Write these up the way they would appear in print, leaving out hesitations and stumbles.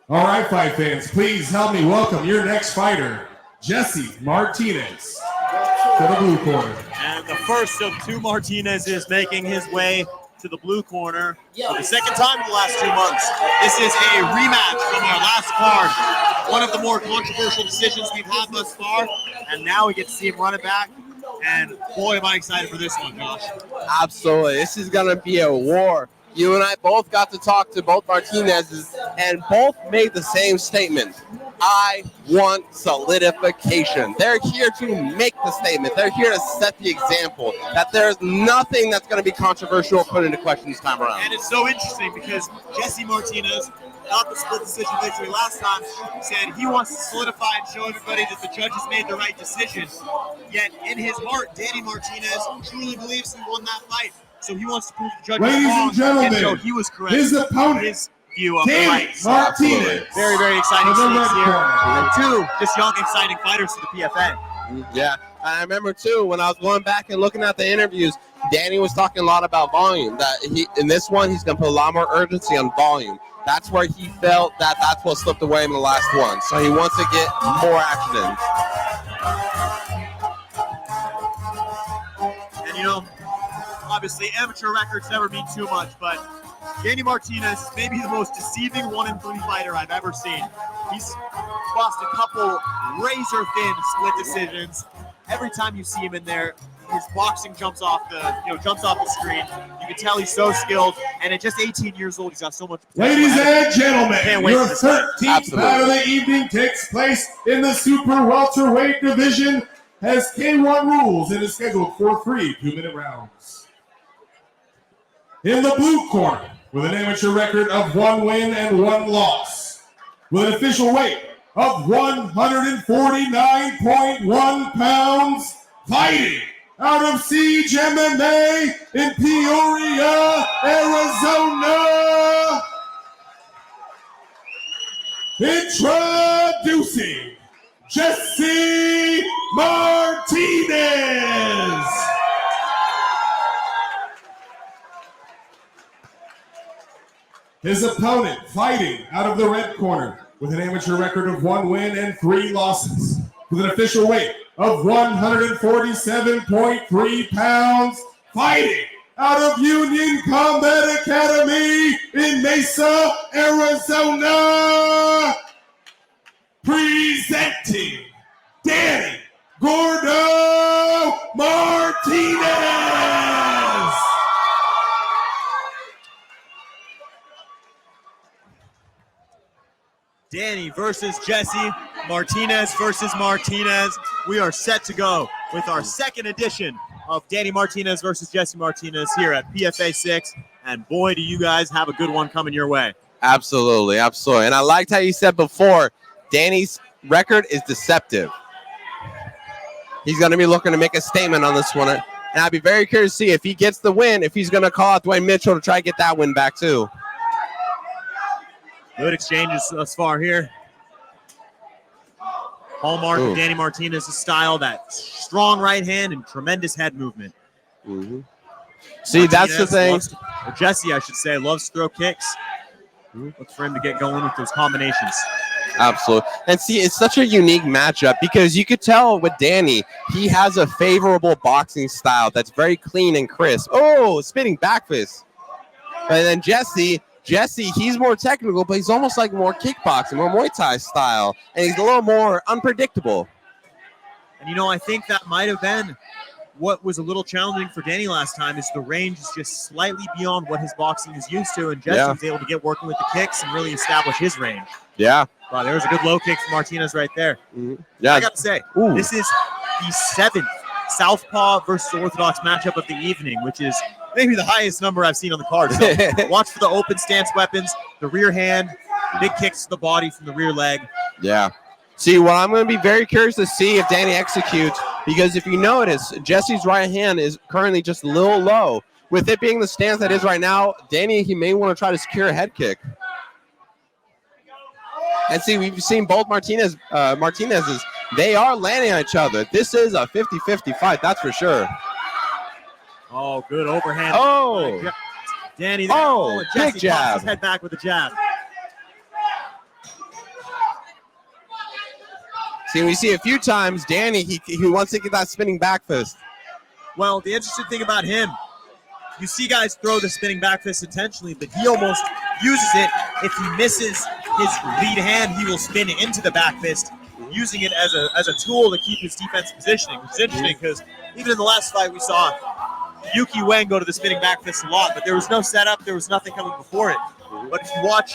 All right, fight fans, please help me welcome your next fighter, Jesse Martinez, to the blue corner. And the first of two Martinezes making his way to the blue corner for the second time in the last 2 months. This is a rematch from our last card. One of the more controversial decisions we've had thus far, and now we get to see him run it back. And boy, am I excited for this one, Josh. Absolutely. This is going to be a war. You and I both got to talk to both Martinezes, and both made the same statement. I want solidification. They're here to make the statement. They're here to set the example that there's nothing that's going to be controversial or put into question this time around. And it's so interesting because Jesse Martinez got the split decision victory last time, said he wants to solidify and show everybody that the judges made the right decision. Yet in his heart, Danny Martinez truly believes he won that fight. So he wants to prove the judges Ladies wrong and gentlemen, and show he was correct. his opponent, his view of the Danny fight. Martinez. Very, very exciting For the stakes red here. corner. And two just young, exciting fighters to the PFA. Yeah, I remember too when I was going back and looking at the interviews, Danny was talking a lot about volume. That he in this one he's going to put a lot more urgency on volume. That's where he felt that that's what slipped away in the last one. So he wants to get more action in. And you know, obviously amateur records never mean too much, but Danny Martinez is maybe the most deceiving 1-3 fighter I've ever seen. He's lost a couple razor-thin split decisions. Every time you see him in there, his boxing jumps off the screen. You can tell he's so skilled, and at just 18 years old, he's got so much potential. Ladies and gentlemen, Can't wait your for this fight. 13th bout of the evening takes place in the super welterweight division, has K1 rules and is scheduled for 3 2-minute rounds. In the blue corner, with an amateur record of 1 win and 1 loss, with an official weight of 149.1 pounds, fighting out of Siege MMA in Peoria, Arizona, introducing Jesse Martinez. His opponent fighting out of the red corner with an amateur record of 1 win and 3 losses, with an official weight of 147.3 pounds, fighting out of Union Combet Academy in Mesa, Arizona, presenting Danny Gordo Martinez. Danny versus Jesse, Martinez versus Martinez. We are set to go with our second edition of Danny Martinez versus Jesse Martinez here at PFA 6. And boy, do you guys have a good one coming your way. Absolutely, absolutely. And I liked how you said before, Danny's record is deceptive. He's going to be looking to make a statement on this one. And I'd be very curious to see if he gets the win, if he's going to call out Dwayne Mitchell to try to get that win back too. Good exchanges thus far here. Hallmark of Danny Martinez's style, that strong right hand and tremendous head movement. Mm-hmm. See, that's the thing. Or Jesse, I should say, loves to throw kicks. Looks for him to get going with those combinations. Absolutely. And see, it's such a unique matchup because you could tell with Danny, he has a favorable boxing style that's very clean and crisp. Oh, spinning back fist. But then Jesse, he's more technical, but he's almost like more kickboxing, more Muay Thai style, and he's a little more unpredictable. And, you know, I think that might have been what was a little challenging for Danny last time is the range is just slightly beyond what his boxing is used to, and Jesse was able to get working with the kicks and really establish his range. Yeah. Wow, there was a good low kick from Martinez right there. Mm-hmm. Yeah. I got to say, this is the 7th Southpaw versus Orthodox matchup of the evening, which is maybe the highest number I've seen on the card. So watch for the open stance weapons, the rear hand, big kicks to the body from the rear leg. Yeah. See, what I'm going to be very curious to see if Danny executes, because if you notice, Jesse's right hand is currently just a little low. With it being the stance that is right now, Danny, he may want to try to secure a head kick. And see, we've seen both Martinez's, they are landing on each other. This is a 50-50 fight, that's for sure. Oh, good overhand. Oh. Danny. Oh, Jesse big jab. pops his head back with a jab. See, we see a few times, Danny, he wants to get that spinning back fist. Well, the interesting thing about him, you see guys throw the spinning back fist intentionally, but he almost uses it. If he misses his lead hand, he will spin into the back fist, using it as a tool to keep his defense positioning. It's interesting because even in the last fight we saw Yuki Wang go to the spinning back fist a lot, but there was no setup, there was nothing coming before it. But if you watch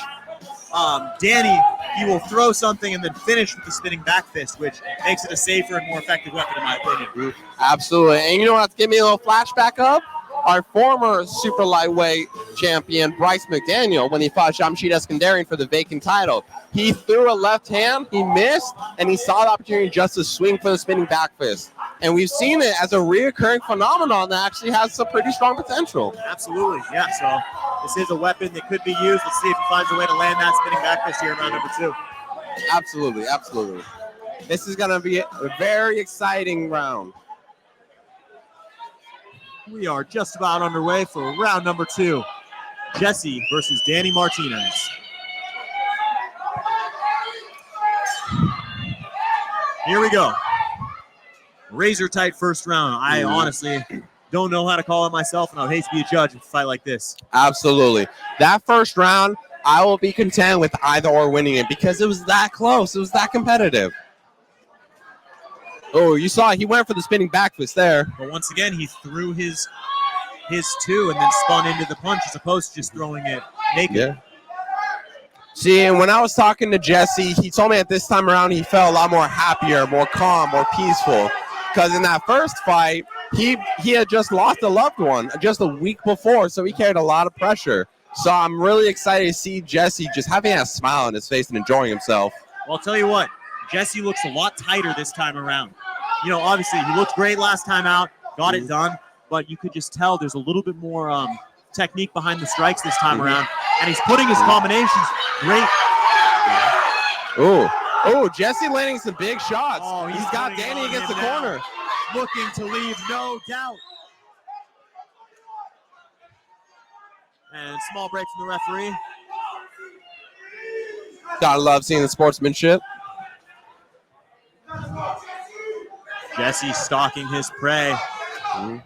Danny, he will throw something and then finish with the spinning back fist, which makes it a safer and more effective weapon, in my opinion. Absolutely. And you know what? Give me a little flashback of our former super lightweight champion, Bryce McDaniel, when he fought Shamshid Eskandarian for the vacant title. He threw a left hand, he missed, and he saw the opportunity just to swing for the spinning back fist. And we've seen it as a reoccurring phenomenon that actually has some pretty strong potential. Absolutely, yeah. So this is a weapon that could be used. Let's see if he finds a way to land that spinning back fist here in round number 2. Absolutely, absolutely. This is going to be a very exciting round. We are just about underway for round number 2. Jesse versus Danny Martinez. Here we go. Razor tight first round. I honestly don't know how to call it myself, and I would hate to be a judge in a fight like this. Absolutely. That first round, I will be content with either or winning it because it was that close. It was that competitive. Oh, you saw he went for the spinning back fist there. But once again, he threw his two and then spun into the punch as opposed to just throwing it naked. Yeah. See, and when I was talking to Jesse, he told me at this time around he felt a lot more happier, more calm, more peaceful. Because in that first fight, he had just lost a loved one just a week before, so he carried a lot of pressure. So I'm really excited to see Jesse just having a smile on his face and enjoying himself. Well, I'll tell you what, Jesse looks a lot tighter this time around. You know, obviously, he looked great last time out, got it done, but you could just tell there's a little bit more technique behind the strikes this time around, and he's putting his combinations great. Oh, Jesse landing some big shots. Oh, he's got Danny against the corner. Looking to leave no doubt. And small break from the referee. Gotta love seeing the sportsmanship. Jesse stalking his prey. And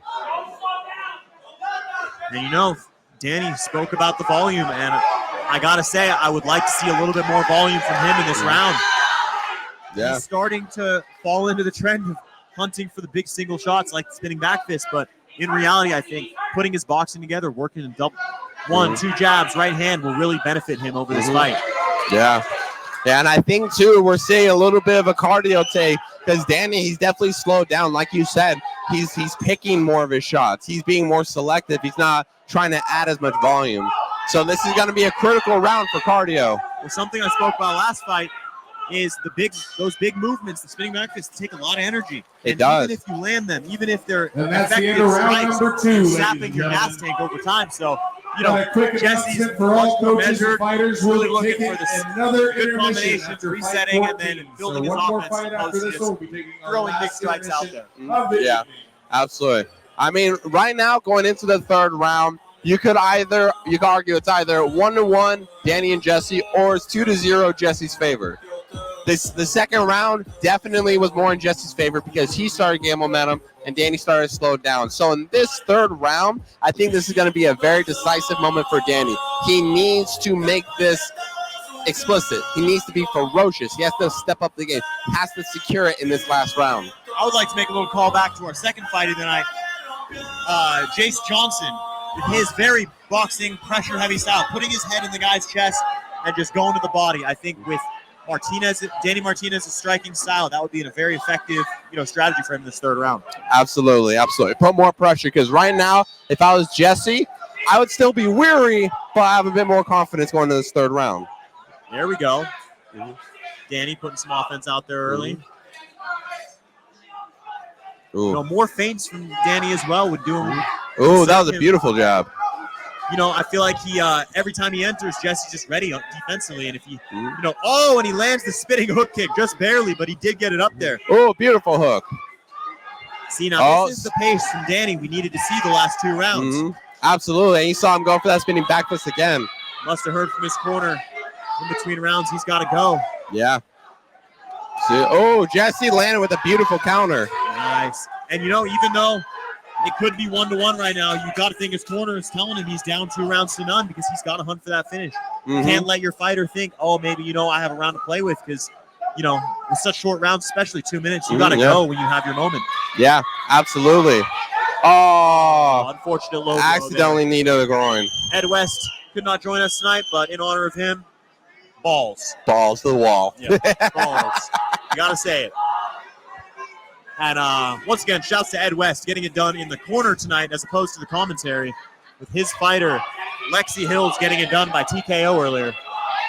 you know, Danny spoke about the volume, and I gotta say, I would like to see a little bit more volume from him in this round. Yeah. He's starting to fall into the trend of hunting for the big single shots like the spinning back fist, but in reality, I think putting his boxing together, working in double 1, 2 jabs, right hand will really benefit him over this fight. Yeah, and I think, too, we're seeing a little bit of a cardio take because Danny, he's definitely slowed down. Like you said, he's picking more of his shots. He's being more selective. He's not trying to add as much volume. So this is going to be a critical round for cardio. Well, something I spoke about last fight is those big movements, the spinning back fists take a lot of energy. It does. Even if you land them, even if they're And that's the end effective of round strikes, number 2, you're ladies sapping and your gas gentlemen. tank over time. So, you know, A quick Jesse's announcement for all much more coaches and measured, fighters. really We'll looking take for this another good intermission combinations, after fight resetting, and 14. then building his one more offense fight after this one. We'll be taking our throwing big last strikes out intermission there. of the Yeah. evening. Absolutely. I mean, right now, going into the third round, you could argue it's either 1-1, Danny and Jesse, or it's 2-0, Jesse's favor. The second round definitely was more in Jesse's favor because he started getting momentum and Danny started to slow down. So in this third round, I think this is going to be a very decisive moment for Danny. He needs to make this explicit. He needs to be ferocious. He has to step up the game. He has to secure it in this last round. I would like to make a little call back to our second fight of the night. Jace Johnson, with his very boxing, pressure-heavy style, putting his head in the guy's chest and just going to the body. I think with Danny Martinez's striking style, that would be a very effective, strategy for him in this third round. Absolutely, absolutely. Put more pressure because right now, if I was Jesse, I would still be weary, but I have a bit more confidence going into this third round. There we go. Danny putting some offense out there early. More feints from Danny as well would do him. Ooh, that was a beautiful jab. I feel like he every time he enters, Jesse's just ready defensively, and if he, and he lands the spinning hook kick just barely, but he did get it up there. Oh, beautiful hook. See, now this is the pace from Danny we needed to see the last 2 rounds. Absolutely, and you saw him go for that spinning back fist again. Must have heard from his corner in between rounds he's got to go. Yeah. Oh, Jesse landed with a beautiful counter. Nice. And, you know, even though it could be 1-1 right now, you got to think his corner is telling him he's down 2 rounds to none because he's got to hunt for that finish. You can't let your fighter think, oh, maybe, you know, I have a round to play with because, you know, in such short rounds, especially 2 minutes, you got to go when you have your moment. Yeah, absolutely. Oh, unfortunate low blow accidentally needed a groin. Ed West could not join us tonight, but in honor of him, balls. Balls to the wall. Yeah, balls. You got to say it. And once again, shouts to Ed West getting it done in the corner tonight as opposed to the commentary with his fighter, Lexi Hills, getting it done by TKO earlier.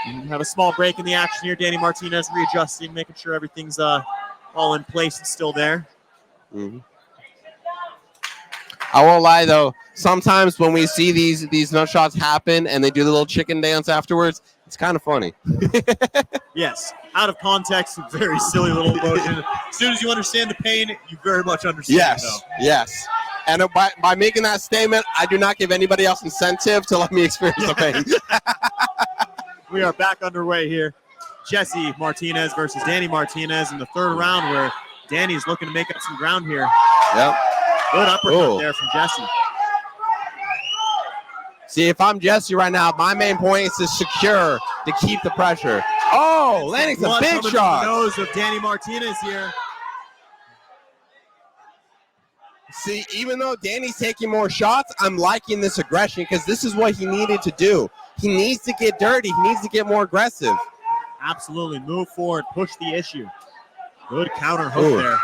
We have a small break in the action here. Danny Martinez readjusting, making sure everything's all in place and still there. I won't lie, though. Sometimes when we see these nut shots happen and they do the little chicken dance afterwards, it's kind of funny. Yes. Out of context, very silly little motion. As soon as you understand the pain, you very much understand. Yes, yes. And by making that statement, I do not give anybody else incentive to let me experience the pain. We are back underway here. Jesse Martinez versus Danny Martinez in the third round where Danny's looking to make up some ground here. Yep. Good uppercut there from Jesse. See, if I'm Jesse right now, my main point is to secure, to keep the pressure. Oh, landing some big shots. The nose of Danny Martinez here. See, even though Danny's taking more shots, I'm liking this aggression because this is what he needed to do. He needs to get dirty. He needs to get more aggressive. Absolutely. Move forward. Push the issue. Good counter hook there.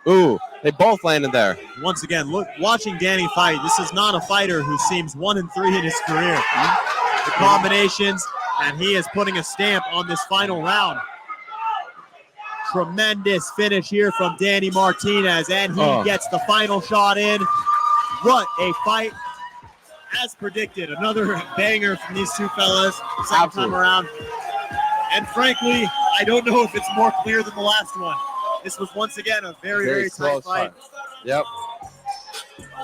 Ooh, they both landed there. Once again, look, watching Danny fight, this is not a fighter who seems 1-3 in his career. The combinations, and he is putting a stamp on this final round. Tremendous finish here from Danny Martinez, and he gets the final shot in. What a fight. As predicted, another banger from these two fellas second time around. And frankly, I don't know if it's more clear than the last one. This was once again a very, very tight fight. Yep.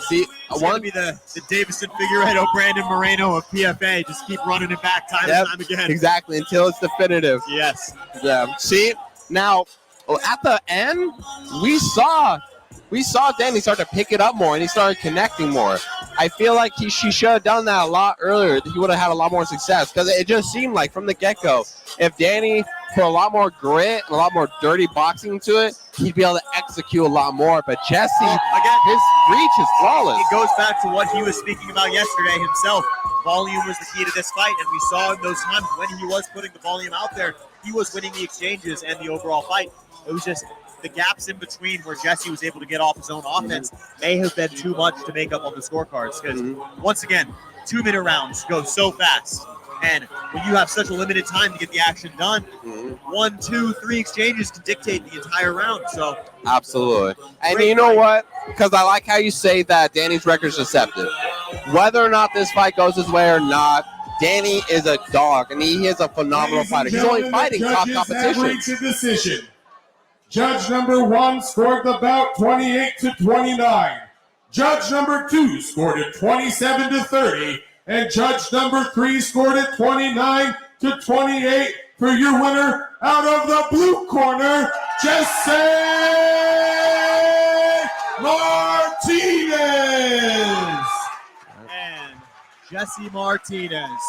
See, it's going to be the Davison Figueiredo, Brandon Moreno of PFA. Just keep running it back time and time again. Exactly, until it's definitive. Yes. Yeah. See, now at the end, we saw Danny start to pick it up more, and he started connecting more. I feel like she should have done that a lot earlier. He would have had a lot more success because it just seemed like from the get-go, if Danny put a lot more grit, a lot more dirty boxing to it, he'd be able to execute a lot more. But Jesse, again, his reach is flawless. It goes back to what he was speaking about yesterday himself. Volume was the key to this fight, and we saw in those times when he was putting the volume out there, he was winning the exchanges and the overall fight. It was just the gaps in between where Jesse was able to get off his own offense may have been too much to make up on the scorecards because, once again, 2-minute rounds go so fast. And when you have such a limited time to get the action done, 1, 2, 3 exchanges can dictate the entire round. So absolutely. And you know what? Because I like how you say that Danny's record is deceptive. Whether or not this fight goes his way or not, Danny is a dog, and he is a phenomenal fighter. He's only fighting top competition. Judge number 1 scored the bout 28-29. Judge number 2 scored it 27-30. And judge number 3 scored it 29-28 for your winner out of the blue corner, Jesse Martinez. And Jesse Martinez.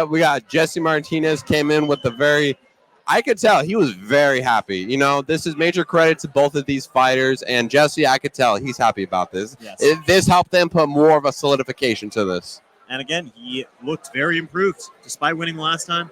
We got Jesse Martinez came in with I could tell he was very happy. You know, this is major credit to both of these fighters. And Jesse, I could tell he's happy about this. Yes. This helped them put more of a solidification to this. And again, he looked very improved. Despite winning the last time,